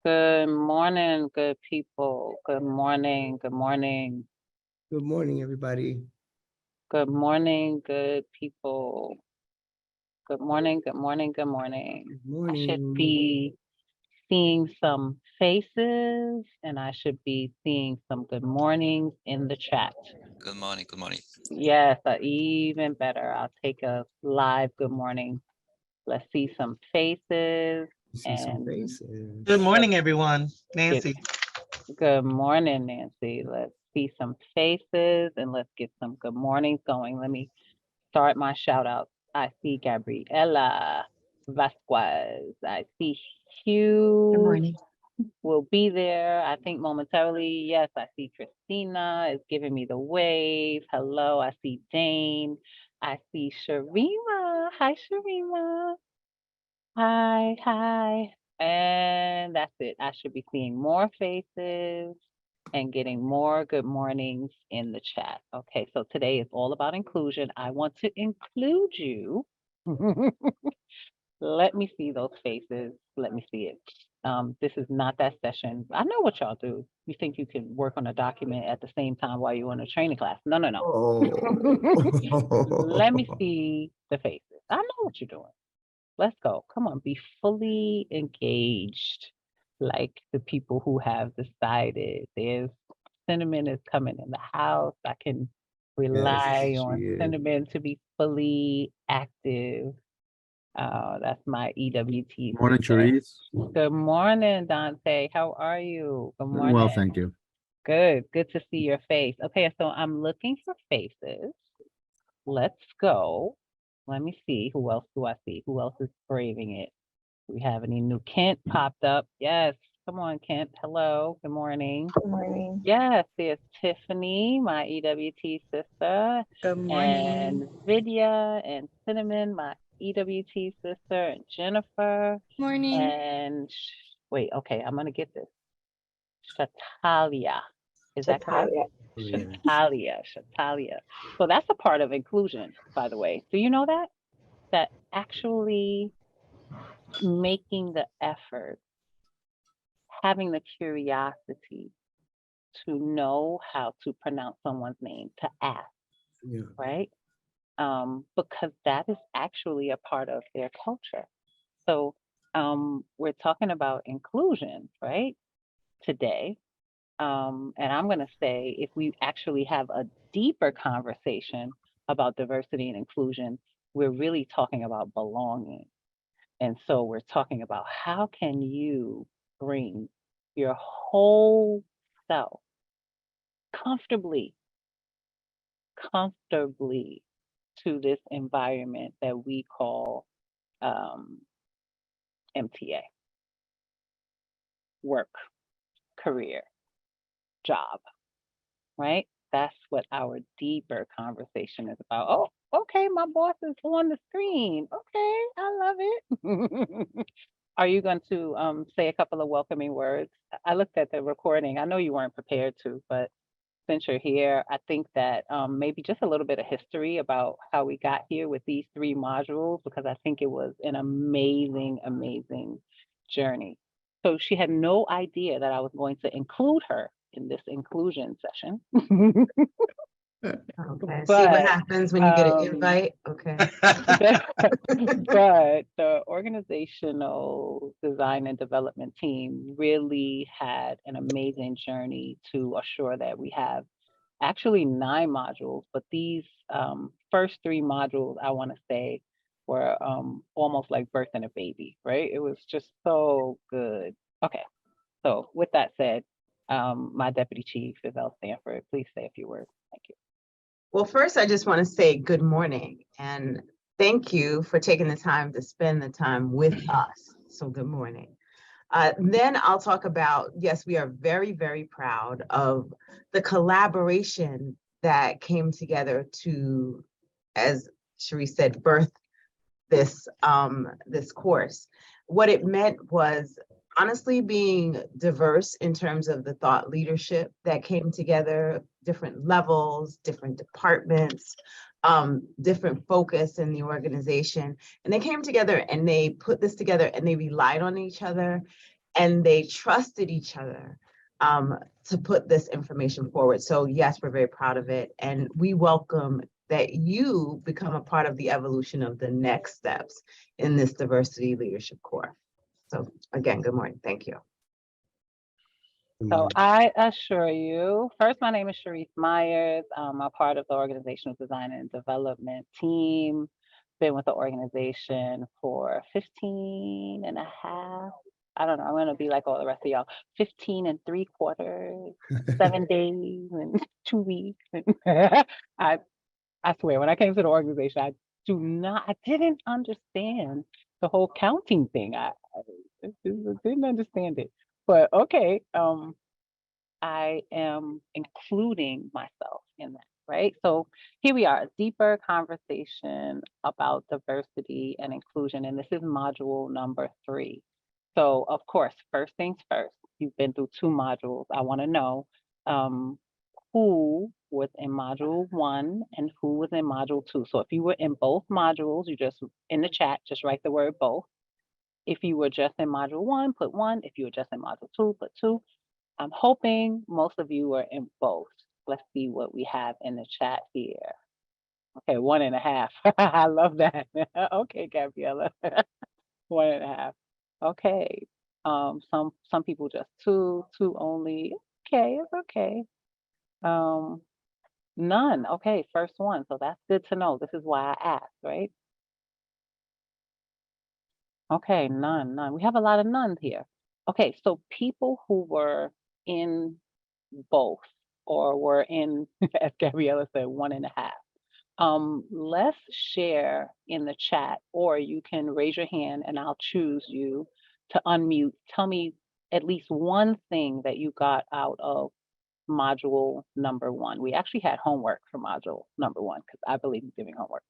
Good morning, good people. Good morning, good morning. Good morning, everybody. Good morning, good people. Good morning, good morning, good morning. Good I should morning. be seeing some faces and I should be seeing some good mornings in the chat. Good morning. Good morning. Yes, even better. I'll take a live good morning. Let's see some faces See some and faces. Good morning, let's everyone. get Nancy. good morning, Nancy. Let's see some faces and let's get some good mornings going. Let me start my shout out. I see Gabriela Vasquez. I see Hugh. Good morning. Will be there, I think momentarily. Yes, I see Christina is giving me the wave. Hello, I see Dane. I see Sharima. Hi, Sharima. Hi, hi. And that's it. I should be seeing more faces and getting more good mornings in the chat. Okay, so today is all about inclusion. I want to include you. Let me see those faces. Let me see it. This is not that session. I know what y'all do. You think you can work on a document at the same time while you're in a training class. No, no, no. Let me Oh. see the faces. I know what you're doing. Let's go. Come on, be fully engaged, like the people who have decided. There's Cinnamon is coming in the house. I can rely Yes, on she is. Cinnamon to be fully active. That's my EWT Morning, sister. Cherise. Good morning, Dante. How are you? Good Doing well, morning. thank you. Good. Good to see your face. Okay, so I'm looking for faces. Let's go. Let me see. Who else do I see? Who else is braving it? Do we have any new Kent popped up? Yes. Come on, Kent. Hello. Good morning. Good morning. Yes, there's Tiffany, my EWT sister, Good and morning. Vidya and Cinnamon, my EWT sister, and Jennifer, Morning. and wait, okay, I'm gonna get this. Shatalia. Is that correct? Chatalia. Shatalia, Shatalia. So that's a part of inclusion, by the way. Do you know that? That actually making the effort, having the curiosity to know how to pronounce someone's name, to ask, Yeah. right? Because that is actually a part of their culture. So we're talking about inclusion, right? Today. And I'm going to say if we actually have a deeper conversation about diversity and inclusion, we're really talking about belonging. And so we're talking about how can you bring your whole self comfortably, comfortably to this environment that we call um, MTA, work, career, job, right? That's what our deeper conversation is about. Oh, okay, my boss is on the screen. Okay, I love it. Are you going to say a couple of welcoming words? I looked at the recording. I know you weren't prepared to, but since you're here, I think that maybe just a little bit of history about how we got here with these three modules, because I think it was an amazing, amazing journey. So she had no idea that I was going to include her in this inclusion session. Okay. See what But happens when you get an um, invite. Okay. but the organizational design and development team really had an amazing journey to assure that we have actually 9 modules, but these first 3 modules, I want to say, were almost like birthing a baby, right? It was just so good. Okay, so with that said, my deputy chief, Isabel Stanford, please say a few words. Thank you. Well, first, I just want to say good morning and thank you for taking the time to spend the time with us. So good morning. Then I'll talk about, yes, we are very, very proud of the collaboration that came together to, as Cherie said, birth this course. What it meant was honestly being diverse in terms of the thought leadership that came together, different levels, different departments, different focus in the organization. And they came together and they put this together and they relied on each other. and they trusted each other to put this information forward. So yes, we're very proud of it, and we welcome that you become a part of the evolution of the next steps in this diversity leadership core. So again, good morning. Thank you. Good So morning. I assure you, first, my name is Sharice Myers. I'm a part of the organizational design and development team. Been with the organization for 15 and a half. I don't know, I'm gonna be like all the rest of y'all, 15 and 3/4, 7 days and 2 weeks. I swear, when I came to the organization, I didn't understand the whole counting thing. I didn't understand it. But okay, I am including myself in that, right? So here we are, a deeper conversation about diversity and inclusion, and this is module number 3. So of course, first things first, you've been through 2 modules. I want to know who was in module 1 and who was in module 2. So if you were in both modules, you just, in the chat, just write the word both. If you were just in module 1, put 1. If you were just in module 2, put 2. I'm hoping most of you are in both. Let's see what we have in the chat here. Okay, 1.5. I love that. Okay, Gabriella. 1.5. Okay. Some people just 2 only. Okay, it's okay. None. Okay, first one. So that's good to know. This is why I asked, right? Okay, none. We have a lot of nuns here. Okay, so people who were in both or were in, as Gabriella said, 1.5. Let's share in the chat, or you can raise your hand and I'll choose you to unmute. Tell me at least one thing that you got out of module number 1. We actually had homework for module number 1 because I believe in giving homework.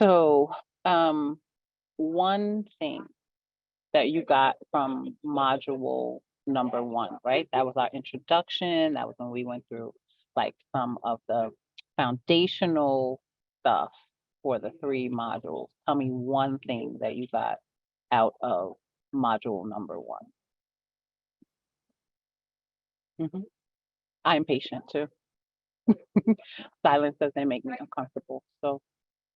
So one thing that you got from module number 1, right? That was our introduction. That was when we went through like some of the foundational stuff for the 3 modules. Tell me one thing that you got out of module number 1. I'm patient too. Silence doesn't make me uncomfortable. So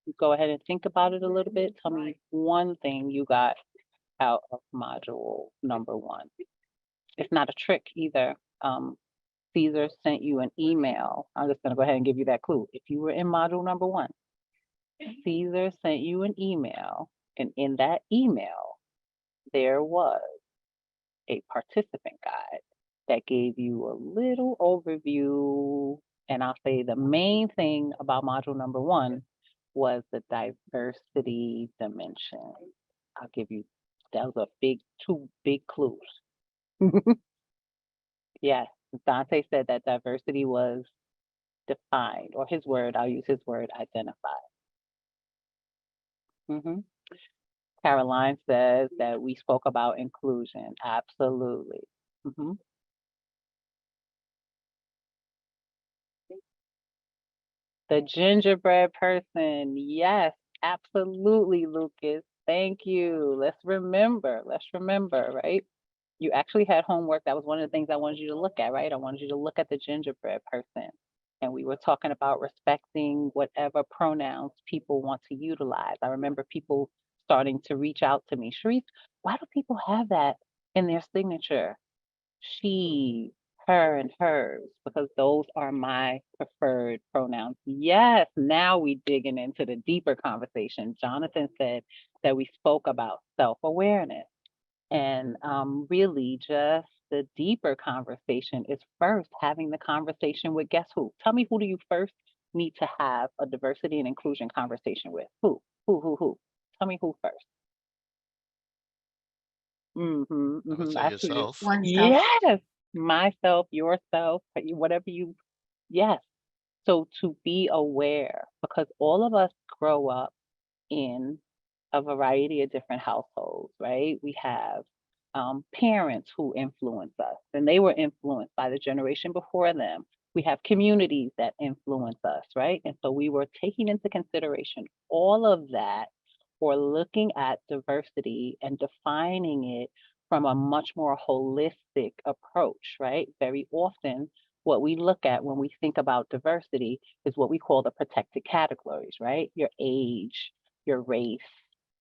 you go ahead and think about it a little bit. Tell me one thing you got out of module number 1. It's not a trick either. Caesar sent you an email. I'm just going to go ahead and give you that clue. If you were in module number 1, Caesar sent you an email, and in that email, there was a participant guide that gave you a little overview. And I'll say the main thing about module number 1 was the diversity dimension. I'll give you, that was a 2 big clues. Yes, Dante said that diversity was defined, or his word, I'll use his word, identified. Caroline says that we spoke about inclusion. Absolutely. The gingerbread person. Yes, absolutely, Lucas. Thank you. Let's remember, right? You actually had homework. That was one of the things I wanted you to look at, right? I wanted you to look at the gingerbread person. And we were talking about respecting whatever pronouns people want to utilize. I remember people starting to reach out to me. Sharice, why do people have that in their signature? She, her, and hers, because those are my preferred pronouns. Yes, now we digging into the deeper conversation. Jonathan said that we spoke about self-awareness. And really just the deeper conversation is first having the conversation with guess who? Tell me, who do you first need to have a diversity and inclusion conversation with? Who? Tell me who first. I would say yourself. Yes, myself, yourself, whatever you, yes. So to be aware, because all of us grow up in a variety of different households, right? We have parents who influence us, and they were influenced by the generation before them. We have communities that influence us, right? And so we were taking into consideration all of that for looking at diversity and defining it from a much more holistic approach, right? Very often, what we look at when we think about diversity is what we call the protected categories, right? Your age, your race,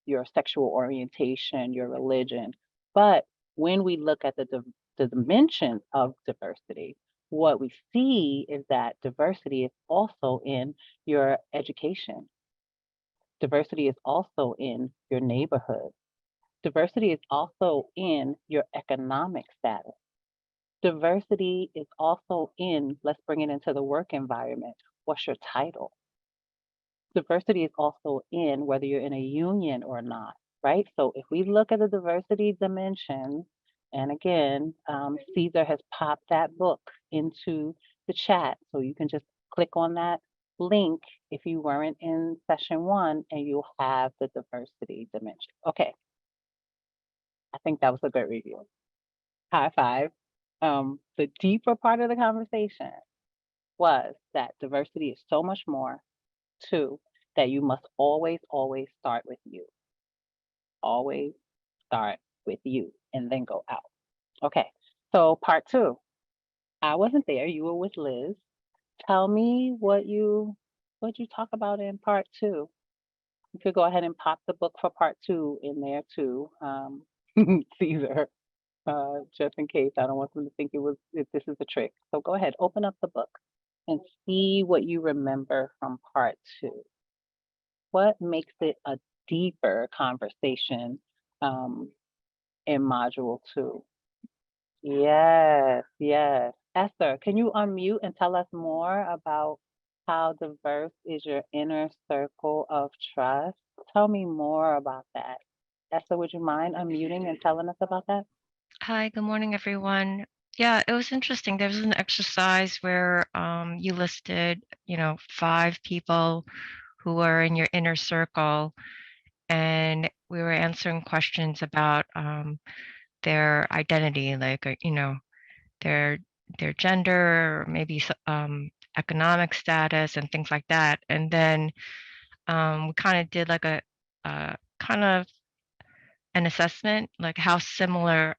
your sexual orientation, your religion. But when we look at the dimension of diversity, what we see is that diversity is also in your education. Diversity is also in your neighborhood. Diversity is also in your economic status. Diversity is also in, let's bring it into the work environment. What's your title? Diversity is also in whether you're in a union or not, right? So if we look at the diversity dimensions, and again, Caesar has popped that book into the chat, so you can just click on that link if you weren't in session 1, and you'll have the diversity dimension. Okay, I think that was a good review. High five. The deeper part of the conversation was that diversity is so much more. 2, that you must always, always start with you. Always start with you and then go out. Okay, so part 2. I wasn't there. You were with Liz. Tell me what you talk about in part 2. You could go ahead and pop the book for part 2 in there too, Caesar, just in case. I don't want them to think if this is a trick. So go ahead, open up the book and see what you remember from part 2. What makes it a deeper conversation in module 2? Yes, yes. Esther, can you unmute and tell us more about how diverse is your inner circle of trust? Tell me more about that. Esther, would you mind unmuting and telling us about that? Hi, good morning, everyone. Yeah, it was interesting. There was an exercise where you listed, 5 people who were in your inner circle, and we were answering questions about their identity, like their gender, or maybe economic status, and things like that. And then we kind of did like a kind of an assessment, like how similar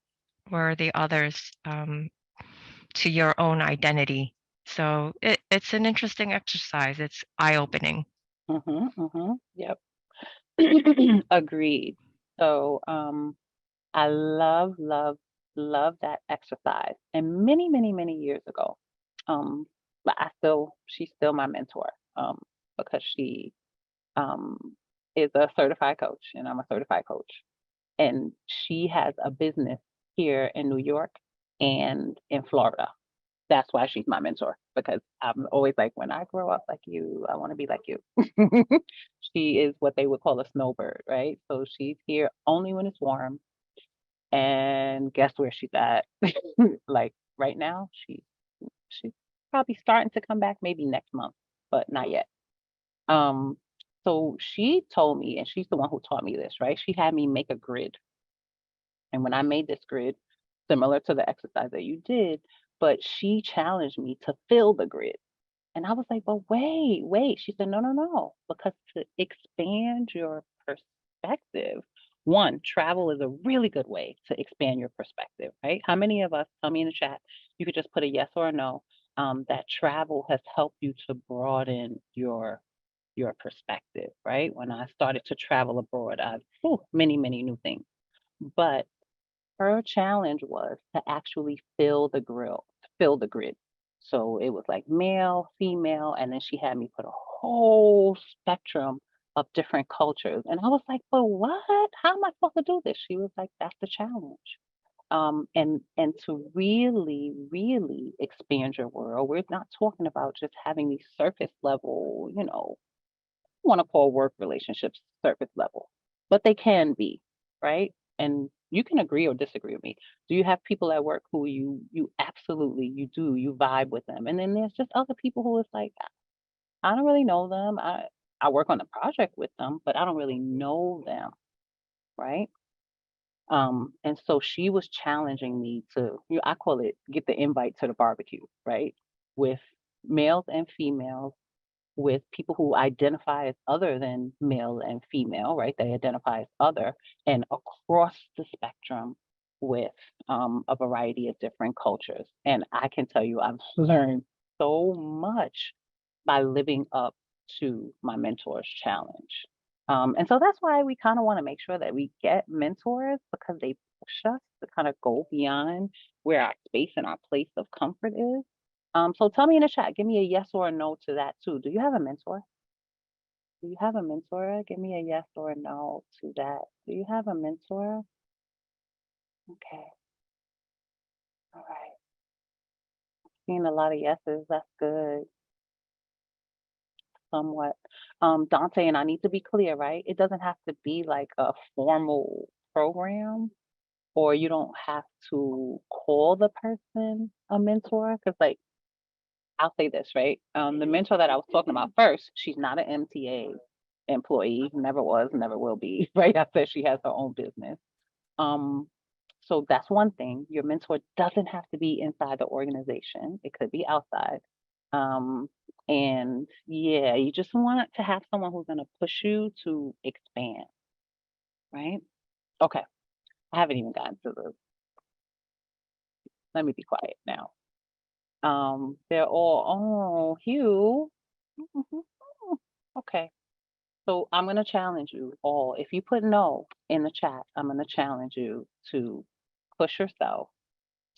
were the others to your own identity. So it's an interesting exercise. It's eye-opening. Yep. Agreed. So I love, love, love that exercise. And many, many, many years ago, but she's still my mentor, because she is a certified coach and I'm a certified coach. And she has a business here in New York and in Florida. That's why she's my mentor, because I'm always like, when I grow up like you, I want to be like you. She is what they would call a snowbird, right? So she's here only when it's warm. And guess where she's at? Like right now, she's probably starting to come back maybe next month, but not yet. So she told me, and she's the one who taught me this, right? She had me make a grid. And when I made this grid, similar to the exercise that you did, but she challenged me to fill the grid. And I was like, but wait. She said, no, because to expand your perspective, 1, travel is a really good way to expand your perspective, right? How many of us, tell me in the chat, you could just put a yes or a no, that travel has helped you to broaden your perspective, right? When I started to travel abroad, many, many new things. But her challenge was to actually fill the grid. So it was like male, female, and then she had me put a whole spectrum of different cultures. And I was like, but what? How am I supposed to do this? She was like, that's the challenge. And to really, really expand your world, we're not talking about just having these surface level, I want to call work relationships surface level, but they can be, right? And you can agree or disagree with me. Do you have people at work who you absolutely you vibe with them, and then there's just other people who it's like, I don't really know them. I work on a project with them, but I don't really know them, right? And so she was challenging me to, I call it get the invite to the barbecue, right? With males and females with people who identify as other than male and female, right? They identify as other, and across the spectrum with a variety of different cultures. And I can tell you, I've learned so much by living up to my mentor's challenge. And so that's why we kind of want to make sure that we get mentors, because they push us to kind of go beyond where our space and our place of comfort is. So tell me in the chat, give me a yes or a no to that too. Do you have a mentor? Do you have a mentor? Give me a yes or a no to that. Do you have a mentor? Okay. All right. Seeing a lot of yeses. That's good. Somewhat. Dante, and I need to be clear, right? It doesn't have to be like a formal program, or you don't have to call the person a mentor. Because like, I'll say this, right? The mentor that I was talking about first, she's not an MTA employee, never was, never will be, right? I said she has her own business. So that's one thing. Your mentor doesn't have to be inside the organization. It could be outside. And yeah, you just want to have someone who's going to push you to expand, right? Okay. I haven't even gotten to the, let me be quiet now. They're all, oh, Hugh. Okay. So I'm going to challenge you all. If you put no in the chat, I'm going to challenge you to push yourself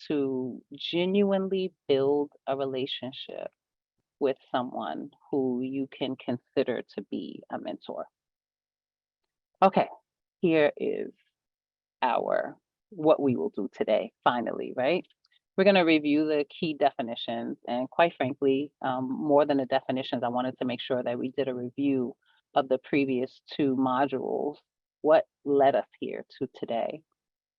to genuinely build a relationship with someone who you can consider to be a mentor. Okay, here is what we will do today, finally, right? We're going to review the key definitions, and quite frankly, more than the definitions, I wanted to make sure that we did a review of the previous 2 modules, what led us here to today.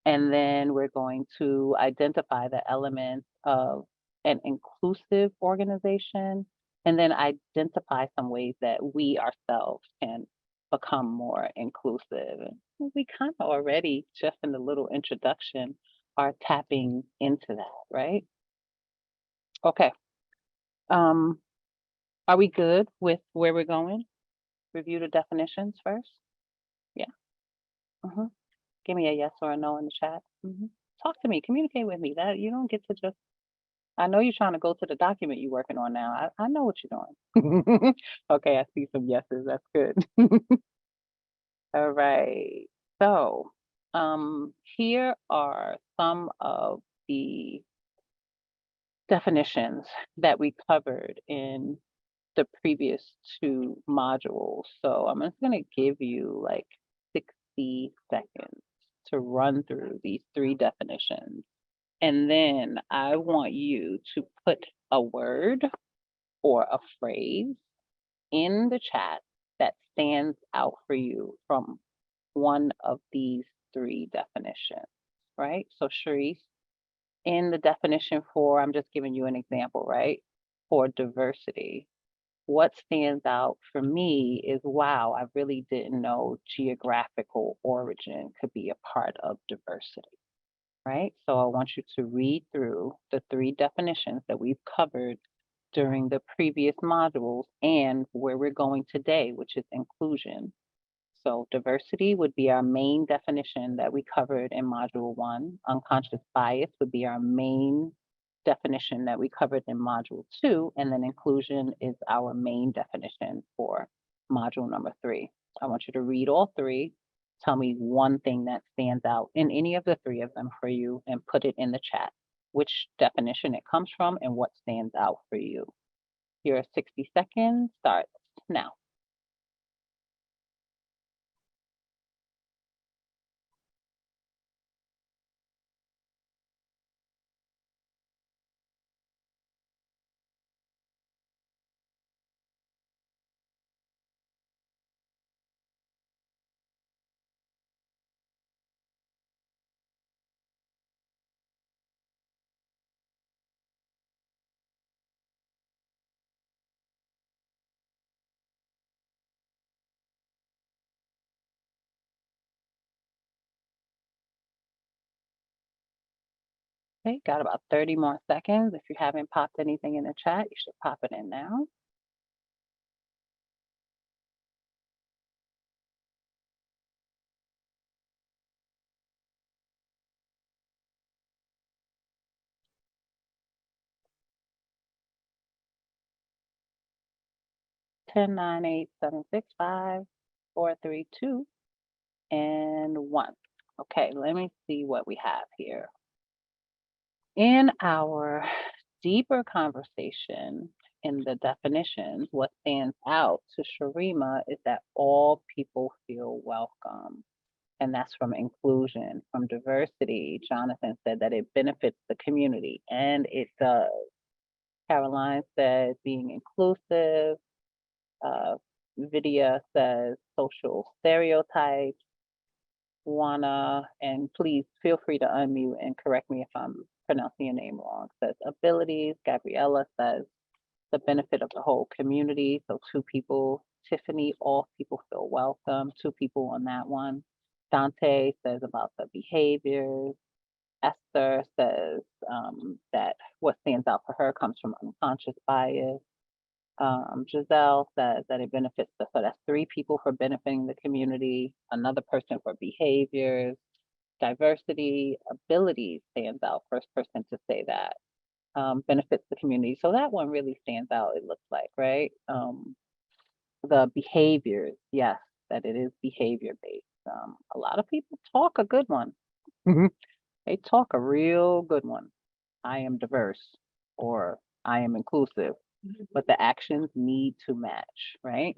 And then we're going to identify the elements of an inclusive organization, and then identify some ways that we ourselves can become more inclusive. And we kind of already, just in the little introduction, are tapping into that, right? Okay. Are we good with where we're going? Review the definitions first? Yeah. Give me a yes or a no in the chat. Talk to me, communicate with me. That you don't get to just, I know you're trying to go to the document you're working on now. I know what you're doing. Okay, I see some yeses. That's good. All right. So here are some of the definitions that we covered in the previous 2 modules. So I'm just going to give you like 60 seconds to run through these 3 definitions. And then I want you to put a word or a phrase in the chat that stands out for you from one of these 3 definitions, right? So Sharice, in the definition for, I'm just giving you an example, right? For diversity, what stands out for me is, wow, I really didn't know geographical origin could be a part of diversity, right? So I want you to read through the 3 definitions that we've covered during the previous modules and where we're going today, which is inclusion. So diversity would be our main definition that we covered in module 1. Unconscious bias would be our main definition that we covered in module 2. And then inclusion is our main definition for module number 3. I want you to read all 3. Tell me one thing that stands out in any of the 3 of them for you and put it in the chat, which definition it comes from and what stands out for you. Your 60 seconds starts now. Okay, got about 30 more seconds. If you haven't popped anything in the chat, you should pop it in now. 1098765432 and 1. Okay, let me see what we have here. In our deeper conversation in the definitions, what stands out to Sharima is that all people feel welcome. And that's from inclusion, from diversity. Jonathan said that it benefits the community, and it does. Caroline said being inclusive. Vidya says social stereotypes. Juana, and please feel free to unmute and correct me if I'm pronouncing your name wrong, says abilities. Gabriella says the benefit of the whole community. So 2 people. Tiffany, all people feel welcome. 2 people on that one. Dante says about the behaviors. Esther says that what stands out for her comes from unconscious bias. Giselle says that it benefits so that's 3 people for benefiting the community, another person for behaviors, diversity, abilities stands out, first person to say that, benefits the community. So that one really stands out, it looks like, right? The behaviors, yes, that it is behavior based. A lot of people talk a good one. They talk a real good one. I am diverse or I am inclusive, but the actions need to match, right?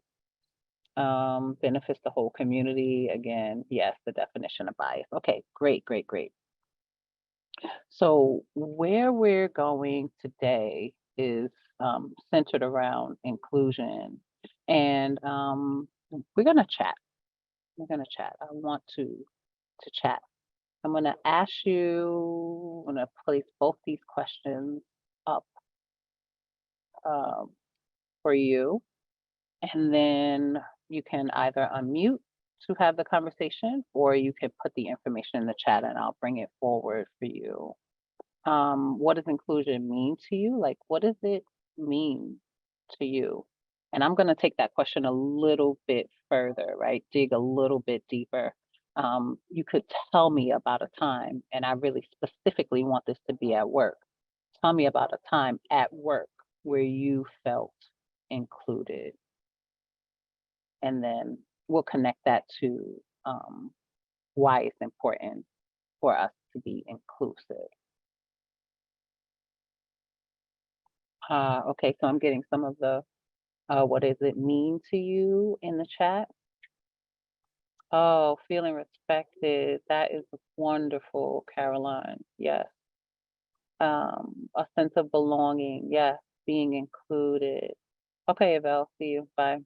Benefits the whole community. Again, yes, the definition of bias. Okay, great, great, great. So where we're going today is centered around inclusion, and we're gonna chat. We're gonna chat. I want to chat. I'm gonna ask you. I'm gonna place both these questions up for you, and then you can either unmute to have the conversation, or you can put the information in the chat and I'll bring it forward for you. What does inclusion mean to you? Like, what does it mean to you? And I'm going to take that question a little bit further, right? Dig a little bit deeper. You could tell me about a time, and I really specifically want this to be at work. Tell me about a time at work where you felt included. And then we'll connect that to why it's important for us to be inclusive. Okay, so I'm getting some of the what does it mean to you in the chat? Oh, feeling respected. That is wonderful, Caroline. Yes. A sense of belonging. Yes. Being included. Okay, Abel, see you. Bye.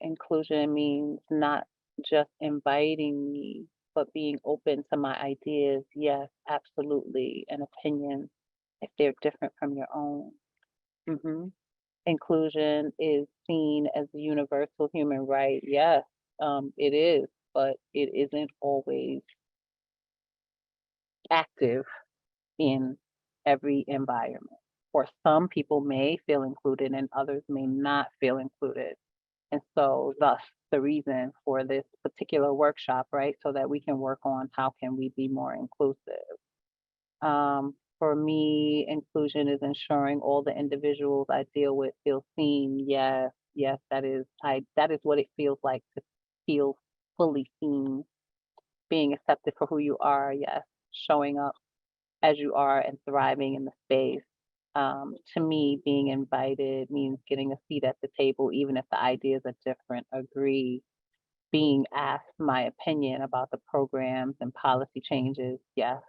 Inclusion means not just inviting me, but being open to my ideas. Yes, absolutely. And opinions if they're different from your own. Inclusion is seen as a universal human right. Yes, it is, but it isn't always active in every environment. Or some people may feel included and others may not feel included. And so thus the reason for this particular workshop, right? So that we can work on how can we be more inclusive. For me, inclusion is ensuring all the individuals I deal with feel seen. Yes, yes, that is what it feels like to feel fully seen, being accepted for who you are. Yes, showing up as you are and thriving in the space. To me, being invited means getting a seat at the table, even if the ideas are different. Agree. Being asked my opinion about the programs and policy changes. Yes.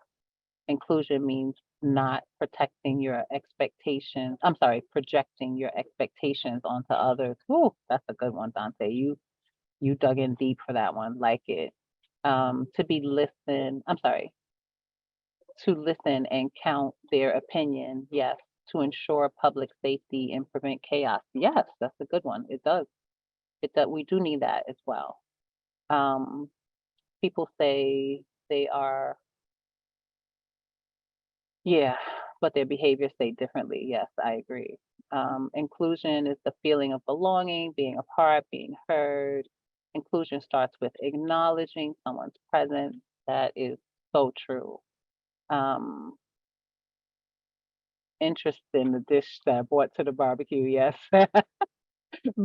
Inclusion means not projecting your expectations onto others. Ooh, that's a good one, Dante. You dug in deep for that one. Like it. To listen and count their opinion. Yes. To ensure public safety and prevent chaos. Yes, that's a good one. It does. We do need that as well. People say they are, yeah, but their behaviors say differently. Yes, I agree. Inclusion is the feeling of belonging, being a part, being heard. Inclusion starts with acknowledging someone's presence. That is so true. Interest in the dish that I brought to the barbecue. Yes.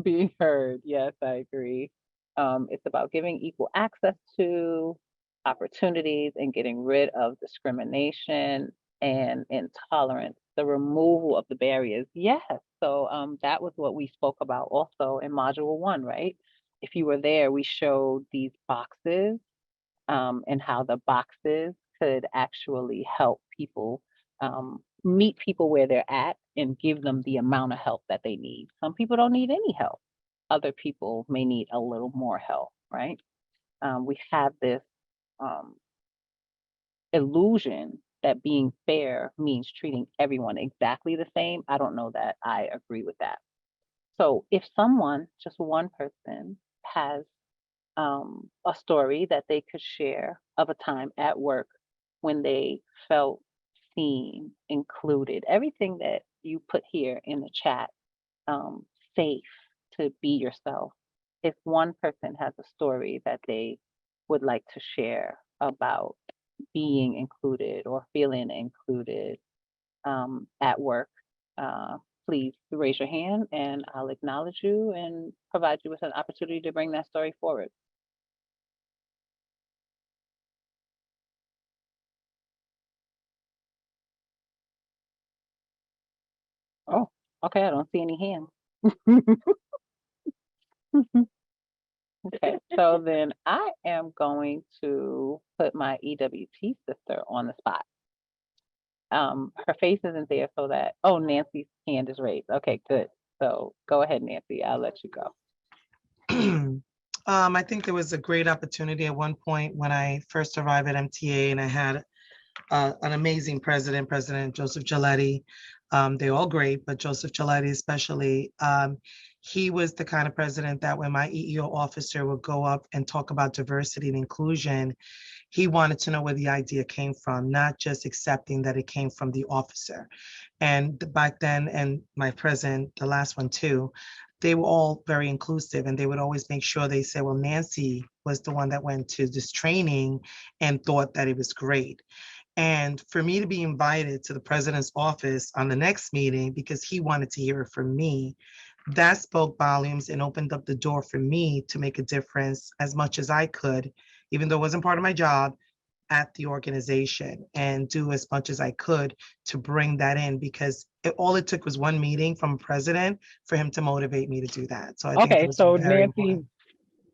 being heard. Yes, I agree. It's about giving equal access to opportunities and getting rid of discrimination and intolerance, the removal of the barriers. Yes. So that was what we spoke about also in module 1, right? If you were there, we showed these boxes and how the boxes could actually help people meet people where they're at and give them the amount of help that they need. Some people don't need any help. Other people may need a little more help, right? We have this um, illusion that being fair means treating everyone exactly the same. I don't know that I agree with that. So if someone, just one person, has a story that they could share of a time at work when they felt seen, included, everything that you put here in the chat, safe to be yourself. If one person has a story that they would like to share about being included or feeling included at work, uh, please raise your hand and I'll acknowledge you and provide you with an opportunity to bring that story forward. Oh, okay, I don't see any hands. Okay, so then I am going to put my EWT sister on the spot. Her face isn't there so that, oh, Nancy's hand is raised. Okay, good. So go ahead, Nancy, I'll let you go. I think there was a great opportunity at one point when I first arrived at MTA, and I had an amazing president, President Joseph Giletti. They're all great, but Joseph Giletti especially, he was the kind of president that when my EEO officer would go up and talk about diversity and inclusion, he wanted to know where the idea came from, not just accepting that it came from the officer. And back then, and my president, the last one too, they were all very inclusive, and they would always make sure they said, well, Nancy was the one that went to this training and thought that it was great. And for me to be invited to the president's office on the next meeting because he wanted to hear it from me, that spoke volumes and opened up the door for me to make a difference as much as I could, even though it wasn't part of my job, at the organization, and do as much as I could to bring that in, because all it took was one meeting from a president for him to motivate me to do that. So I think it Okay, was so very Nancy, important.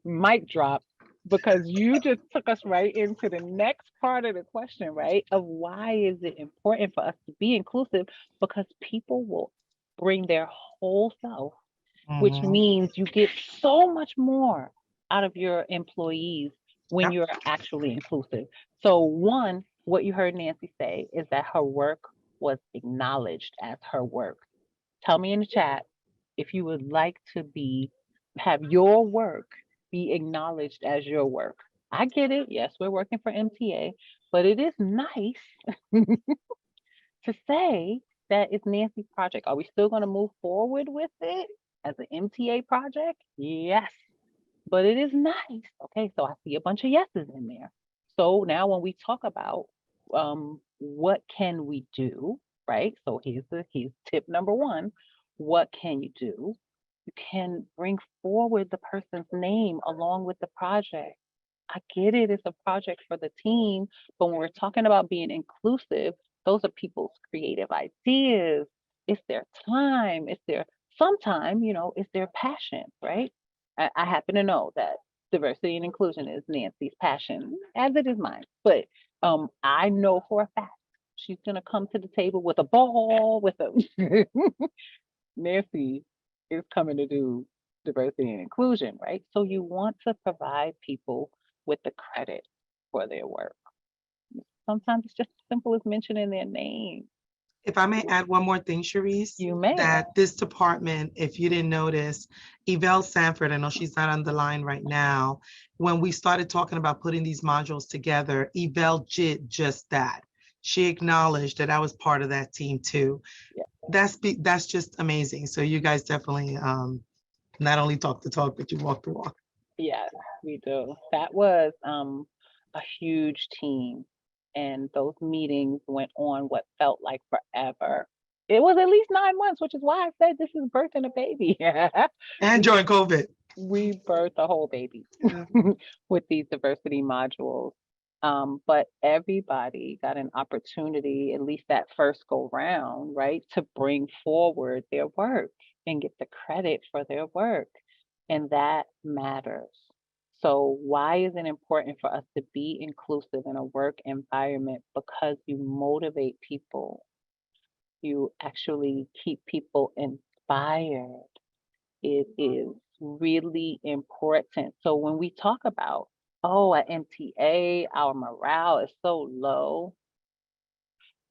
mic drop, because you just took us right into the next part of the question, right? Of why is it important for us to be inclusive? Because people will bring their whole self, which Mhm. means you get so much more out of your employees when Yep. you're actually inclusive. So one, what you heard Nancy say is that her work was acknowledged as her work. Tell me in the chat if you would like to have your work be acknowledged as your work. I get it. Yes, we're working for MTA, but it is nice to say that it's Nancy's project. Are we still going to move forward with it as an MTA project? Yes, but it is nice. Okay, so I see a bunch of yeses in there. So now when we talk about what can we do, right? So here's tip number one. What can you do? You can bring forward the person's name along with the project. I get it, it's a project for the team, but when we're talking about being inclusive, those are people's creative ideas. It's their time, it's their sometime, it's their passion, right? I happen to know that diversity and inclusion is Nancy's passion, as it is mine. But I know for a fact she's gonna come to the table with a ball, with a Nancy is coming to do diversity and inclusion, right? So you want to provide people with the credit for their work. Sometimes it's just as simple as mentioning their name. If I may add one more thing, Sharice, You may. that this department, if you didn't notice, Yvelle Sanford, I know she's not on the line right now. When we started talking about putting these modules together, Yvelle did just that. She acknowledged that I was part of that team too. Yeah. That's just amazing. So you guys definitely not only talk the talk, but you walk the walk. Yes, we do. That was a huge team. And those meetings went on what felt like forever. It was at least 9 months, which is why I said this is birthing a baby. And during COVID. We birthed a whole baby Yeah. with these diversity modules. But everybody got an opportunity, at least that first go round, right, to bring forward their work and get the credit for their work. And that matters. So why is it important for us to be inclusive in a work environment? Because you motivate people. You actually keep people inspired. It is really important. So when we talk about, oh, at MTA, our morale is so low,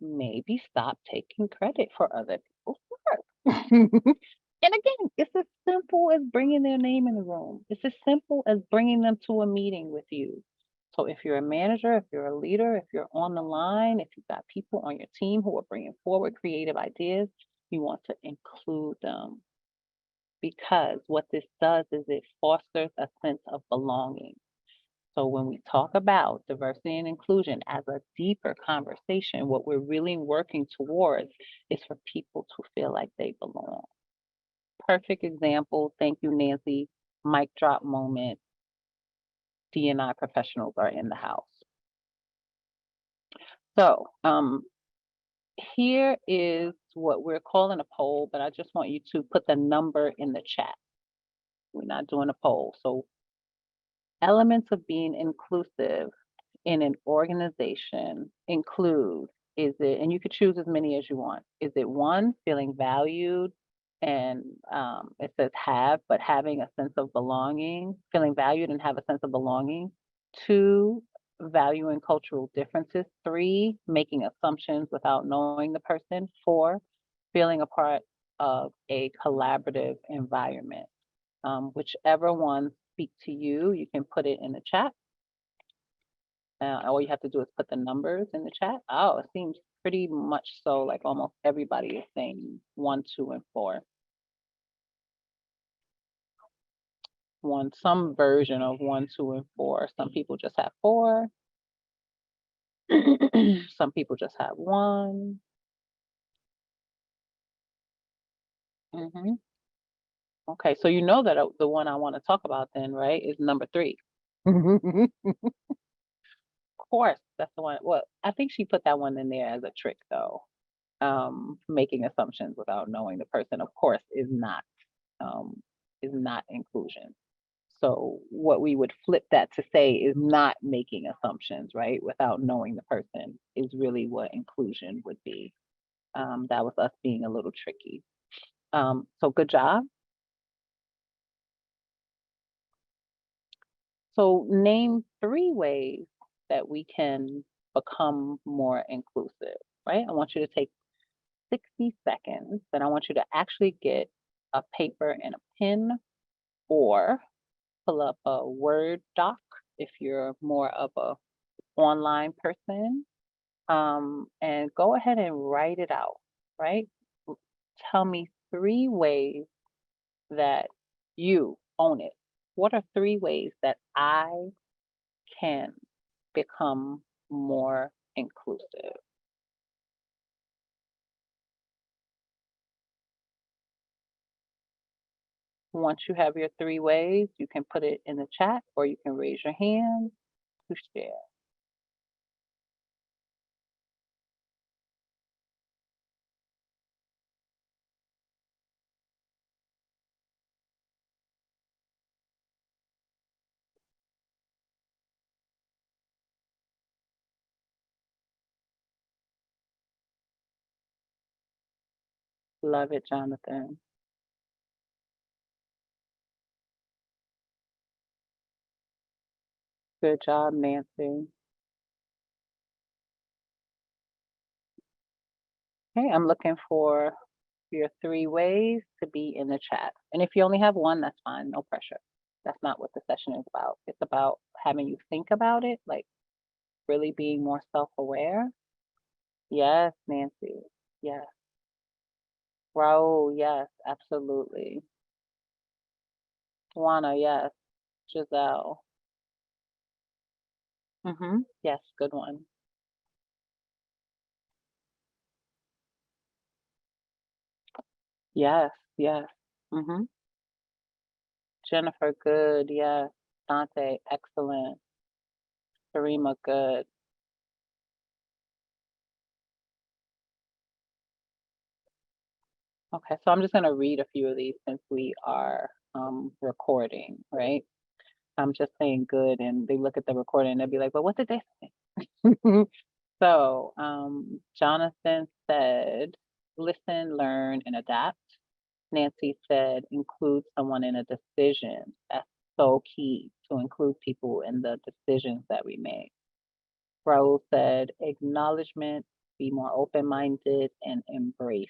maybe stop taking credit for other people's work. And again, it's as simple as bringing their name in the room. It's as simple as bringing them to a meeting with you. So if you're a manager, if you're a leader, if you're on the line, if you've got people on your team who are bringing forward creative ideas, you want to include them. Because what this does is it fosters a sense of belonging. So when we talk about diversity and inclusion as a deeper conversation, what we're really working towards is for people to feel like they belong. Perfect example. Thank you, Nancy. Mic drop moment. D&I professionals are in the house. So here is what we're calling a poll, but I just want you to put the number in the chat. We're not doing a poll. So elements of being inclusive in an organization include, is it, and you could choose as many as you want. Is it one, feeling valued? And it says have, but having a sense of belonging, feeling valued and have a sense of belonging. 2, valuing cultural differences. 3, making assumptions without knowing the person. 4, feeling a part of a collaborative environment. Whichever one speak to you, you can put it in the chat. All you have to do is put the numbers in the chat. Oh, it seems pretty much so like almost everybody is saying 1, 2, and 4. Some version of 1, 2, and 4. Some people just have 4. Some people just have 1. Okay, so you know that the one I want to talk about then, right, is number 3. Of course, that's the one. Well, I think she put that one in there as a trick, though. Making assumptions without knowing the person, of course, is not inclusion. So what we would flip that to say is not making assumptions, right? Without knowing the person is really what inclusion would be. That was us being a little tricky. So good job. So name 3 ways that we can become more inclusive, right? I want you to take 60 seconds and I want you to actually get a paper and a pen or pull up a Word doc if you're more of a online person, and go ahead and write it out, right? Tell me 3 ways that you own it. What are 3 ways that I can become more inclusive? Once you have your 3 ways, you can put it in the chat or you can raise your hand to share. Love it, Jonathan. Good job, Nancy. Okay, I'm looking for your 3 ways to be in the chat. And if you only have 1, that's fine, no pressure. That's not what the session is about. It's about having you think about it, like really being more self-aware. Yes, Nancy. Yes. Raul, yes, absolutely. Juana, yes. Giselle. Yes, good one. Yes, yes. Mm-hmm. Jennifer, good. Yes. Dante, excellent. Karima, good. Okay, so I'm just going to read a few of these since we are recording, right? I'm just saying good, and they look at the recording and they'll be like, "But what did they say?" So, Jonathan said, "Listen, learn, and adapt." Nancy said, "Include someone in a decision." That's so key to include people in the decisions that we make. Raul said, "Acknowledgement, be more open-minded, and embrace."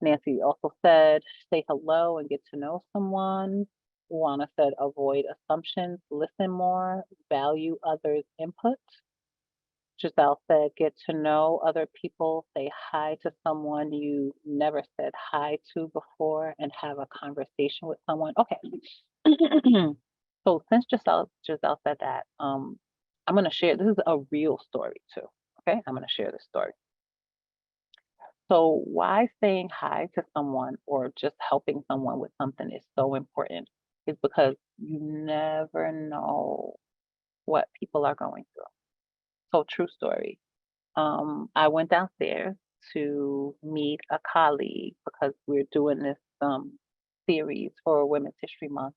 Nancy also said, "Say hello and get to know someone." Juana said, "Avoid assumptions, listen more, value others' input." Giselle said, "Get to know other people, say hi to someone you never said hi to before, and have a conversation with someone." Okay. So since Giselle said that, I'm gonna share, this is a real story too. Okay, I'm gonna share this story. So why saying hi to someone or just helping someone with something is so important is because you never know what people are going through. So true story. I went downstairs to meet a colleague because we're doing this series for Women's History Month.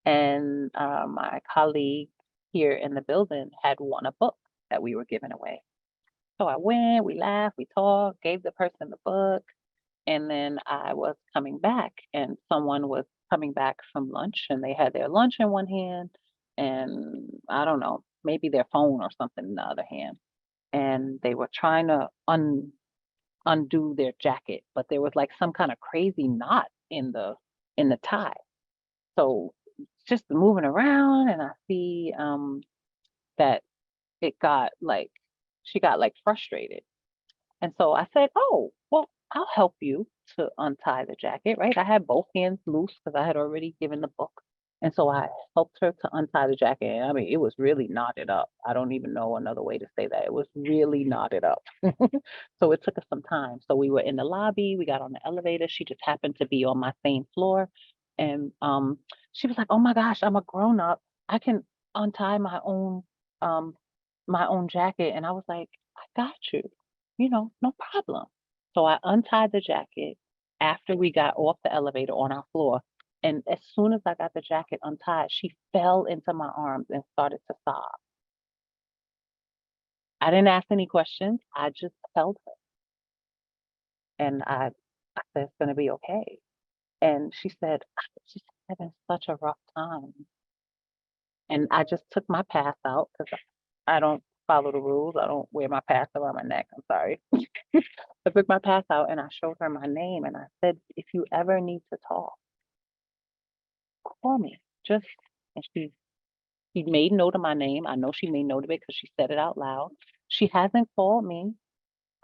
And my colleague here in the building had won a book that we were giving away. So I went, we laughed, we talked, gave the person the book. And then I was coming back, and someone was coming back from lunch, and they had their lunch in one hand, and I don't know, maybe their phone or something in the other hand. And they were trying to undo their jacket, but there was like some kind of crazy knot in the tie. So just moving around, and I see that it got like she got like frustrated. And so I said, "Oh, well, I'll help you to untie the jacket," right? I had both hands loose because I had already given the book. And so I helped her to untie the jacket. I mean, it was really knotted up. I don't even know another way to say that. It was really knotted up. So it took us some time. So we were in the lobby, we got on the elevator. She just happened to be on my same floor. And she was like, "Oh my gosh, I'm a grown up. I can untie um my own jacket." And I was like, "I got you. No problem." So I untied the jacket after we got off the elevator on our floor. And as soon as I got the jacket untied, she fell into my arms and started to sob. I didn't ask any questions. I just held her. And I said, "It's going to be okay." And she said, "I'm just having such a rough time." And I just took my pass out because I don't follow the rules. I don't wear my pass around my neck. I'm sorry. I took my pass out and I showed her my name and I said, "If you ever need to talk, call me." Just and she made note of my name. I know she made note of it because she said it out loud. She hasn't called me.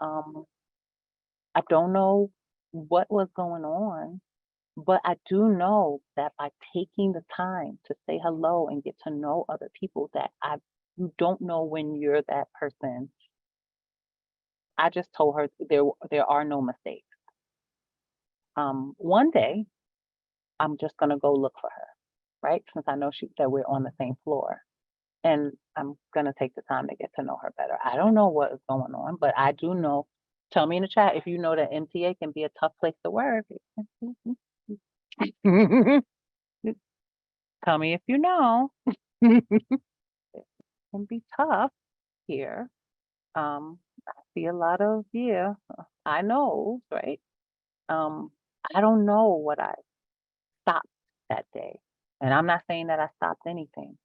Um, I don't know what was going on, but I do know that by taking the time to say hello and get to know other people, that you don't know when you're that person. I just told her there are no mistakes. One day I'm just gonna go look for her, right? Since I know that we're on the same floor. And I'm gonna take the time to get to know her better. I don't know what is going on, but I do know. Tell me in the chat if you know that MTA can be a tough place to work. Tell me if you know. It can be tough here. I see a lot of, yeah, I know, right? Um, I don't know what I stopped that day. And I'm not saying that I stopped anything,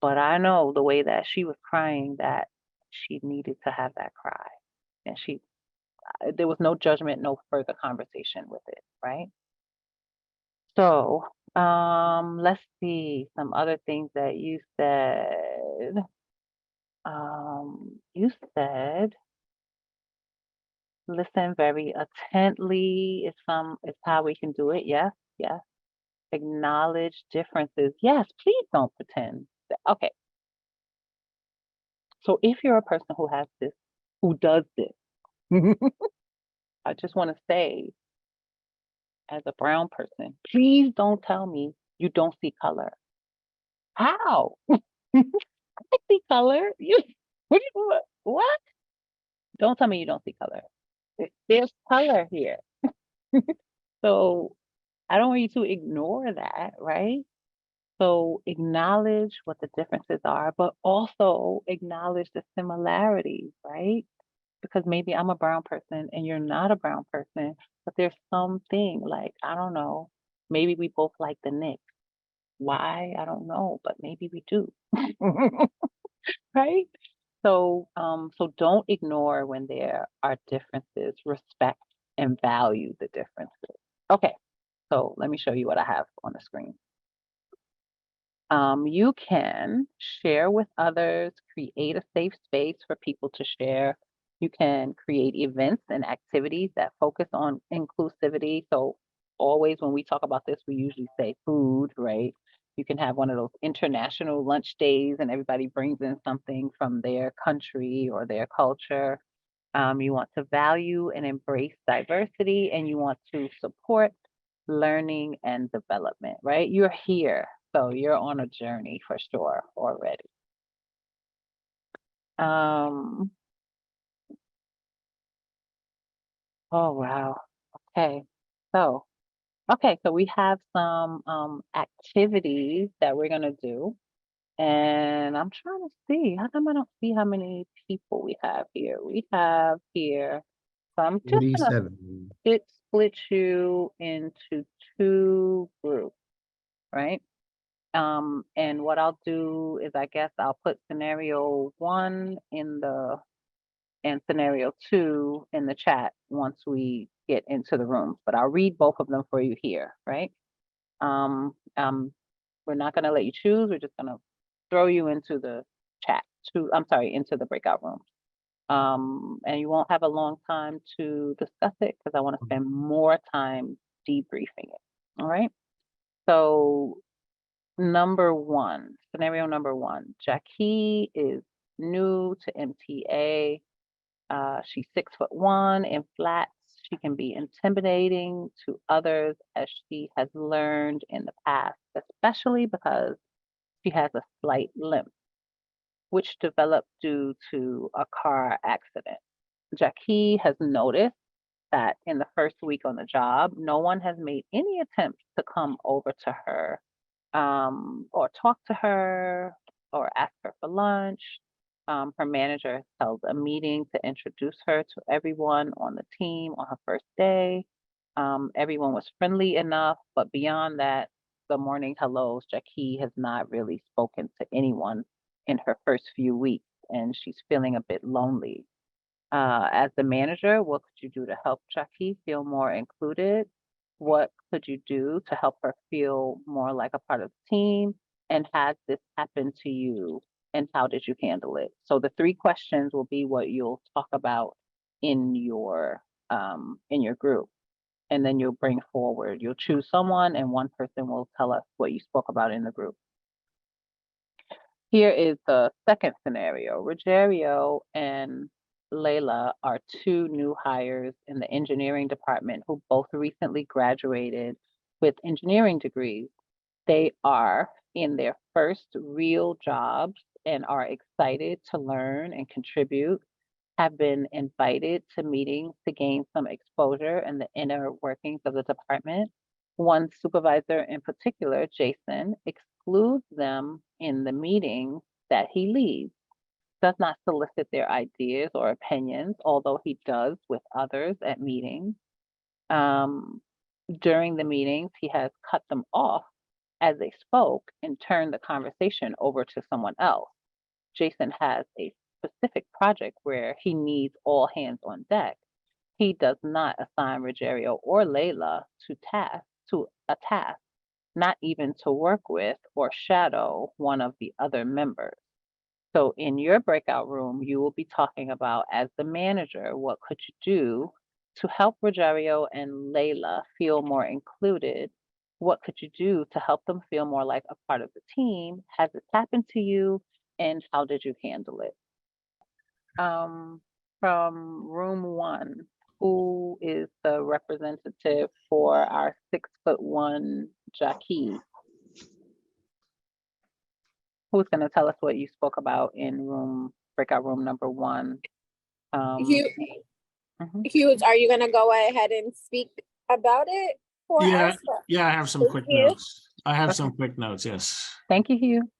but I know the way that she was crying that she needed to have that cry. And there was no judgment, no further conversation with it, right? So, let's see some other things that you said. You said listen very attentively is how we can do it. Yes, yes. Acknowledge differences. Yes, please don't pretend. Okay. So if you're a person who does this, I just want to say as a brown person, please don't tell me you don't see color. How? I see color. What? Don't tell me you don't see color. There's color here. So I don't want you to ignore that, right? So acknowledge what the differences are, but also acknowledge the similarities, right? Because maybe I'm a brown person and you're not a brown person, but there's something like, I don't know, maybe we both like the Knicks. Why? I don't know, but maybe we do. Right? So don't ignore when there are differences, respect and value the differences. Okay, so let me show you what I have on the screen. You can share with others, create a safe space for people to share. You can create events and activities that focus on inclusivity. So always when we talk about this, we usually say food, right? You can have one of those international lunch days and everybody brings in something from their country or their culture. You want to value and embrace diversity, and you want to support learning and development, right? You're here, so you're on a journey for sure already. Oh, wow. Okay. So, so we have some activities that we're gonna do. And I'm trying to see, how come I don't see how many people we have here? We have here, so I'm just gonna 47. split you into two groups, right? And what I'll do is I guess I'll put scenario 1 and scenario 2 in the chat once we get into the rooms, but I'll read both of them for you here, right? We're not gonna let you choose, we're just gonna throw you into the chat, into the breakout rooms. And you won't have a long time to discuss it because I want to spend more time debriefing it. All right. So scenario number 1, Jackie is new to MTA. She's 6'1" in flats. She can be intimidating to others, as she has learned in the past, especially because she has a slight limp, which developed due to a car accident. Jackie has noticed that in the first week on the job, no one has made any attempts to come over to her or talk to her or ask her for lunch. Her manager held a meeting to introduce her to everyone on the team on her first day. Everyone was friendly enough, but beyond that, the morning hellos, Jackie has not really spoken to anyone in her first few weeks, and she's feeling a bit lonely. As the manager, what could you do to help Jackie feel more included? What could you do to help her feel more like a part of the team? And has this happened to you? And how did you handle it? So the 3 questions will be what you'll talk about in your group. And then you'll bring forward, you'll choose someone and one person will tell us what you spoke about in the group. Here is the second scenario. Rogerio and Layla are 2 new hires in the engineering department who both recently graduated with engineering degrees. They are in their first real jobs and are excited to learn and contribute, have been invited to meetings to gain some exposure in the inner workings of the department. One supervisor in particular, Jason, excludes them in the meetings that he leads, does not solicit their ideas or opinions, although he does with others at meetings. During the meetings, he has cut them off as they spoke and turned the conversation over to someone else. Jason has a specific project where he needs all hands on deck. He does not assign Rogerio or Layla to a task, not even to work with or shadow one of the other members. So in your breakout room, you will be talking about, as the manager, what could you do to help Rogerio and Layla feel more included? What could you do to help them feel more like a part of the team? Has this happened to you? And how did you handle it? From room 1, who is the representative for our 6'1" Jackie? Who's going to tell us what you spoke about in breakout room number 1? Hugh, Mhm. Hughes, are you gonna go ahead and speak about it for Yeah, us? yeah, I have some quick Thank you. notes. I have Okay. some quick notes, yes. Thank you, Hugh.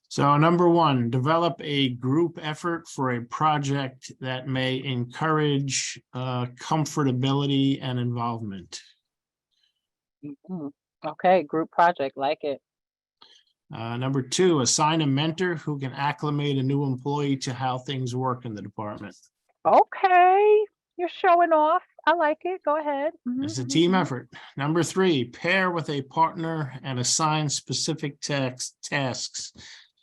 So number 1, develop a group effort for a project that may encourage comfortability and involvement. Mhm. Okay, group project, like it. Number 2, assign a mentor who can acclimate a new employee to how things work in the department. Okay, you're showing off. I like it. Go ahead. Mhm, It's a mhm, team mhm. effort. Number 3, pair with a partner and assign specific tasks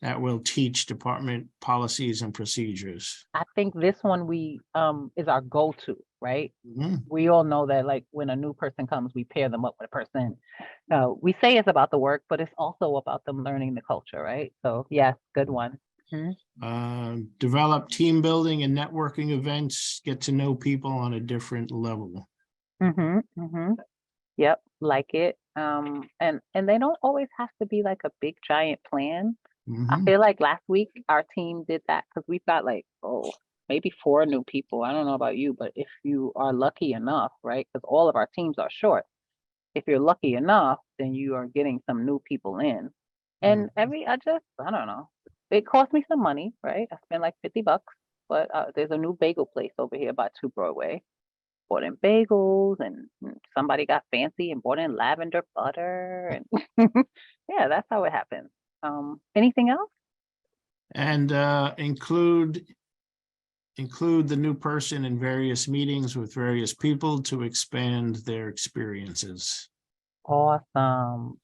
that will teach department policies and procedures. I think this one is our go-to, right? Mhm. We all know that, like, when a new person comes, we pair them up with a person. We say it's about the work, but it's also about them learning the culture, right? So yes, good one. Develop team building and networking events, get to know people on a different level. Yep, like it. And they don't always have to be like a big giant plan. I Mhm. feel like last week our team did that because we've got like, maybe 4 new people. I don't know about you, but if you are lucky enough, right? Because all of our teams are short. If you're lucky enough, then you are getting some new people in. And I don't know. It cost me some money, right? I spent like $50, but there's a new bagel place over here by 2 Broadway. Bought in bagels, and somebody got fancy and bought in lavender butter, and yeah, that's how it happens. Anything else? And include the new person in various meetings with various people to expand their experiences. Awesome.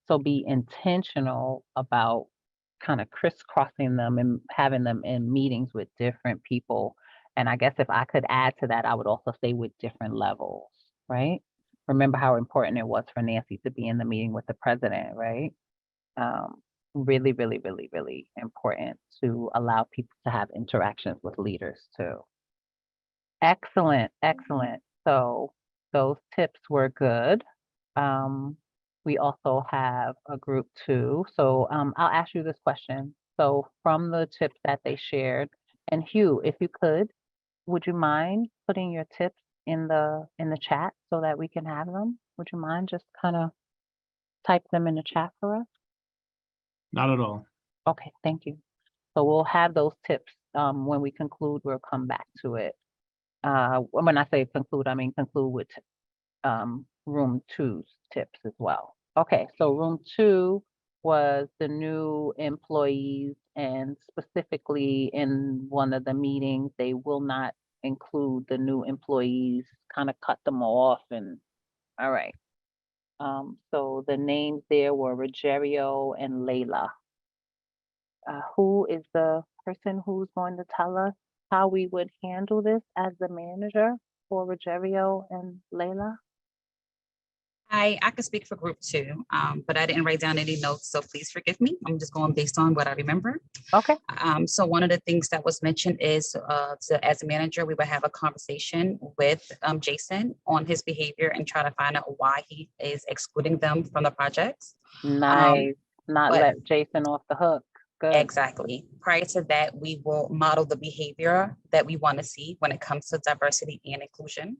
So be intentional about kind of crisscrossing them and having them in meetings with different people. And I guess if I could add to that, I would also say with different levels, right? Remember how important it was for Nancy to be in the meeting with the president, right? Really, really, really, really important to allow people to have interactions with leaders too. Excellent. So those tips were good. We also have a group 2. So I'll ask you this question. So from the tips that they shared, and Hugh, if you could, would you mind putting your tips in the chat so that we can have them? Would you mind just kind of type them in the chat for us? Not at all. Okay, thank you. So we'll have those tips. When we conclude, we'll come back to it. When I say conclude, I mean conclude with room 2's tips as well. Okay, so room 2 was the new employees, and specifically in one of the meetings, they will not include the new employees, kind of cut them off, and all right. So the names there were Rogerio and Layla. Who is the person who's going to tell us how we would handle this as the manager for Rogerio and Layla? I could speak for group 2, but I didn't write down any notes, so please forgive me. I'm just going based on what I remember. Okay. So one of the things that was mentioned is, as a manager, we would have a conversation with Jason on his behavior and try to find out why he is excluding them from the projects. Nice. Not but- let Jason off the hook. Good. Exactly. Prior to that, we will model the behavior that we want to see when it comes to diversity and inclusion.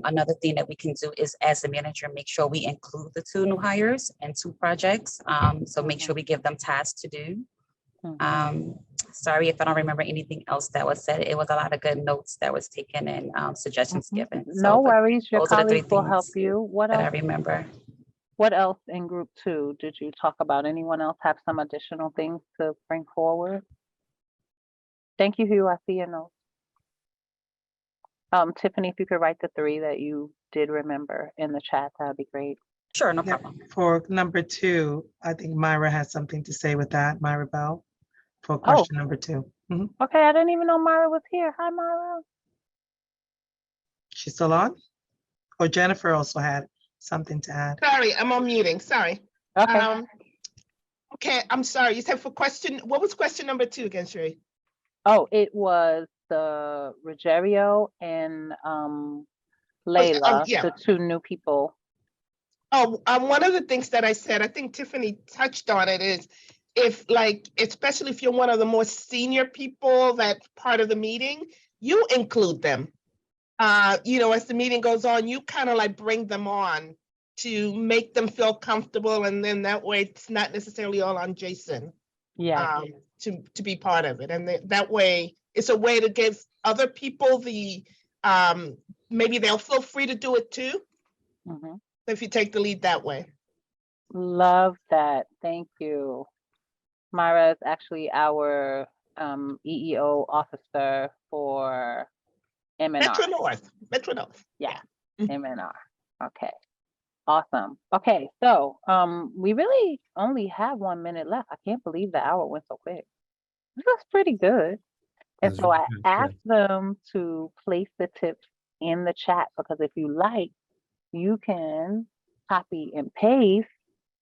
Another thing that we can do is, as a manager, make sure we include the 2 new hires and 2 projects. So make sure we give them tasks to do. Sorry if I don't remember anything else that was said. It was a lot of good notes that was taken and suggestions given. No worries. Your those are the 3 colleagues will help things you. What that I else? remember. What else in group 2 did you talk about? Anyone else have some additional things to bring forward? Thank you, Hugh. I see your notes. Tiffany, if you could write the 3 that you did remember in the chat, that'd be great. Sure, no Yeah, problem. for number 2, I think Myra has something to say with that, Myra Bell, for question number 2. Mhm. Okay, I didn't even know Myra was here. Hi, Myra. She's still on? Or Jennifer also had something to add. Sorry, I'm on muting, sorry. Okay. Okay, I'm sorry, you said what was question number 2 again, Sherry? Oh, it was the Ruggiero and Layla, yeah. the two new people. Oh, one of the things that I said, I think Tiffany touched on it, is if like, especially if you're one of the more senior people that's part of the meeting, you include them. You know, as the meeting goes on, you kind of like bring them on to make them feel comfortable, and then that way it's not necessarily all on Jason. Yeah. To be part of it, and that way it's a way to give other people the maybe they'll feel free to do it too. Mm-hmm. If you take the lead that way. Love that. Thank you. Myra is actually our EEO officer for MNR. Metro North. Yeah, MNR. Okay. Awesome. Okay, so we really only have 1 minute left. I can't believe the hour went so quick. This was pretty good. And That's so I really good, yeah. asked them to place the tips in the chat, because if you like, you can copy and paste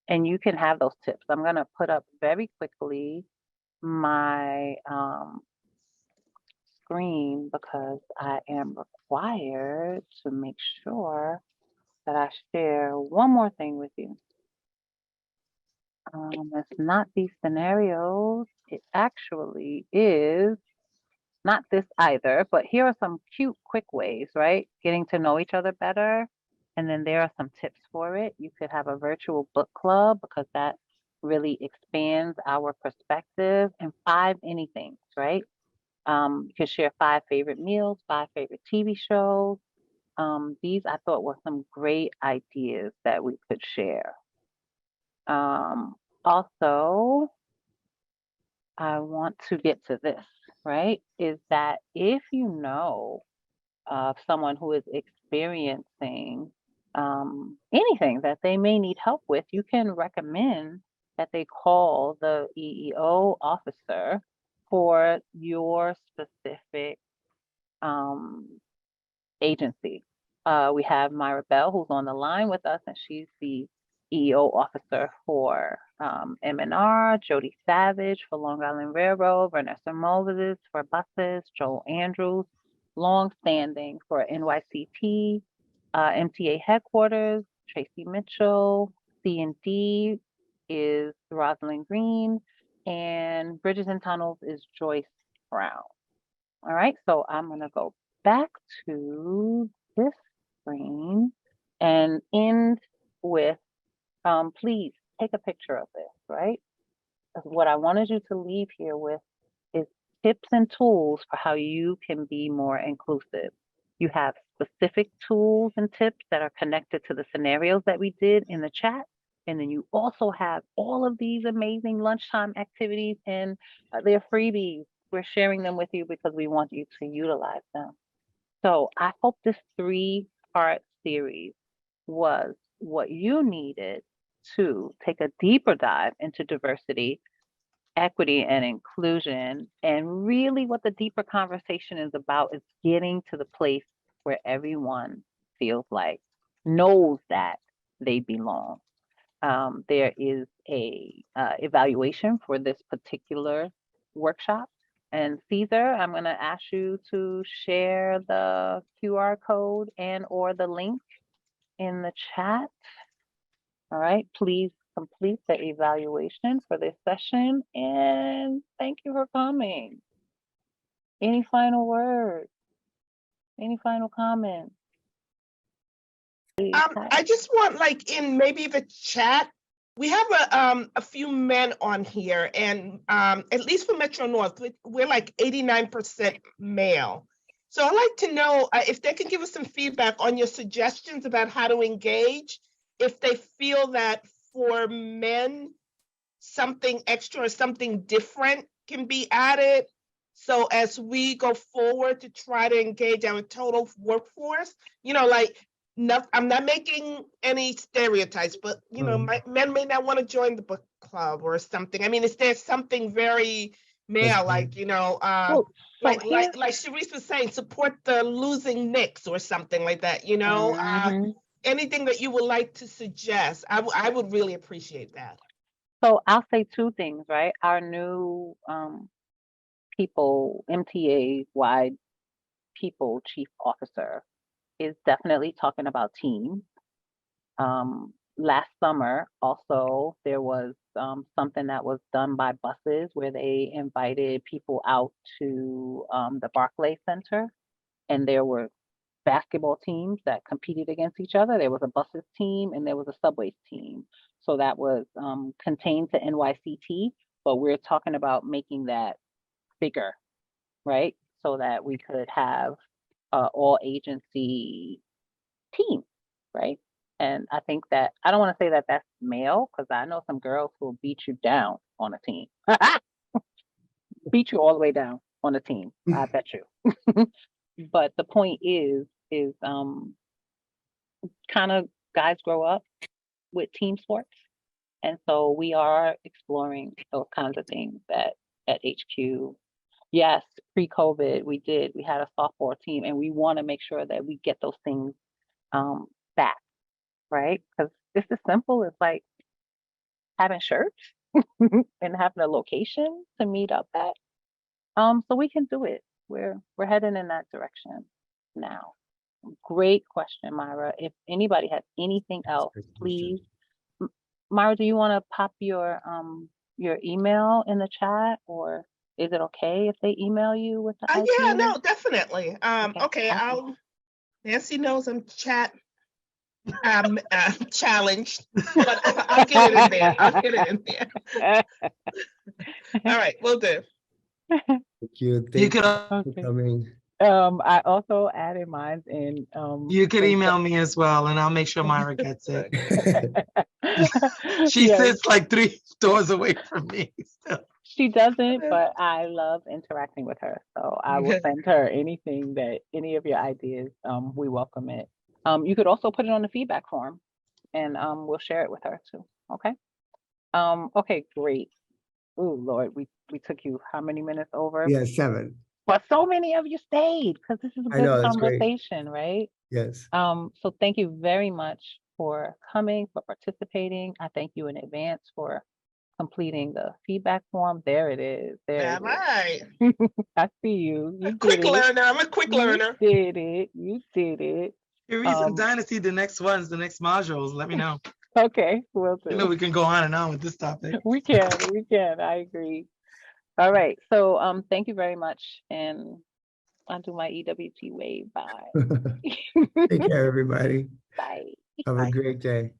and you can have those tips. I'm going to put up very quickly my screen, because I am required to make sure that I share one more thing with you. It's not these scenarios. It actually is not this either, but here are some cute, quick ways, right? Getting to know each other better. And then there are some tips for it. You could have a virtual book club, because that really expands our perspective, and 5 anythings, right? You can share 5 favorite meals, 5 favorite TV shows. These I thought were some great ideas that we could share. Also, I want to get to this, right? Is that if you know of someone who is experiencing anything that they may need help with, you can recommend that they call the EEO officer for your specific agency. We have Myra Bell, who's on the line with us, and she's the EEO officer for MNR, Jody Savage for Long Island Railroad, Vanessa Moses for buses, Joel Andrews, longstanding for NYCT, MTA headquarters, Tracy Mitchell, C&D is Rosalind Green, and Bridges and Tunnels is Joyce Brown. All right, so I'm gonna go back to this screen and end with, please take a picture of this, right? What I wanted you to leave here with is tips and tools for how you can be more inclusive. You have specific tools and tips that are connected to the scenarios that we did in the chat. And then you also have all of these amazing lunchtime activities, and they're freebies. We're sharing them with you because we want you to utilize them. So I hope this 3-part series was what you needed to take a deeper dive into diversity, equity, and inclusion. And really what the deeper conversation is about is getting to the place where everyone feels like, knows that they belong. There is a evaluation for this particular workshop. And Caesar, I'm going to ask you to share the QR code and or the link in the chat. All right, please complete the evaluation for this session, and thank you for coming. Any final words? Any final comments? I just want, like, in maybe the chat, we have a few men on here, and at least for Metro North, we're like 89% male. So I'd like to know if they can give us some feedback on your suggestions about how to engage, if they feel that for men, something extra or something different can be added. So as we go forward to try to engage our total workforce, you know, like, I'm not making any stereotypes, but you know, men may not want to join the book club or something. I mean, is there something very male, like, you know, like Sharice was saying, support the losing Knicks or something like that, you know? Anything that you would like to suggest, I would really appreciate that. So I'll say 2 things, right? Our new people, MTA wide people chief officer is definitely talking about teams. Last summer, also, there was something that was done by buses where they invited people out to the Barclay Center, and there were basketball teams that competed against each other. There was a buses team and there was a subways team. So that was contained to NYCT, but we're talking about making that bigger, right? So that we could have all agency team, right? And I think that, I don't want to say that that's male, because I know some girls who will beat you down on a team. Beat you all the way down on a team, I bet you. But the point is kind of guys grow up with team sports. And so we are exploring those kinds of things at HQ. Yes, pre-COVID, we had a softball team, and we want to make sure that we get those things back, right? Because it's as simple as like having shirts and having a location to meet up at. So we can do it. We're heading in that direction now. Great question, Myra. If anybody has anything else, please. Myra, do you want to pop your email in the chat, or is it okay if they email you with the idea? Yeah, no, definitely. Okay, awesome. Nancy knows I'm challenged, but I'll get it in there. I'll get it in there. All right, will do. Thank you. Thank you for coming. I also added mine in. You could email me as well, and I'll make sure Myra gets it. She sits like 3 doors away from me. So. She doesn't, but I love interacting with her. So I will send her anything that, any of your ideas. We welcome it. You could also put it on the feedback form, and we'll share it with her too. Okay. Okay, great. Oh Lord, we took you how many minutes over? Yeah, 7. But so many of you stayed, because this is a good conversation, right? Yes. So thank you very much for coming, for participating. I thank you in advance for completing the feedback form. There it is. There. All right. I see you. You quick learner. I'm a quick learner. You did it. You did it. Your reason Dynasty, the next ones, the next modules, let me know. Okay, will do. You know, we can go on and on with this topic. We can. I agree. All right. So thank you very much. And I'll do my EWT wave. Bye. Take care, everybody. Bye. Have a great day.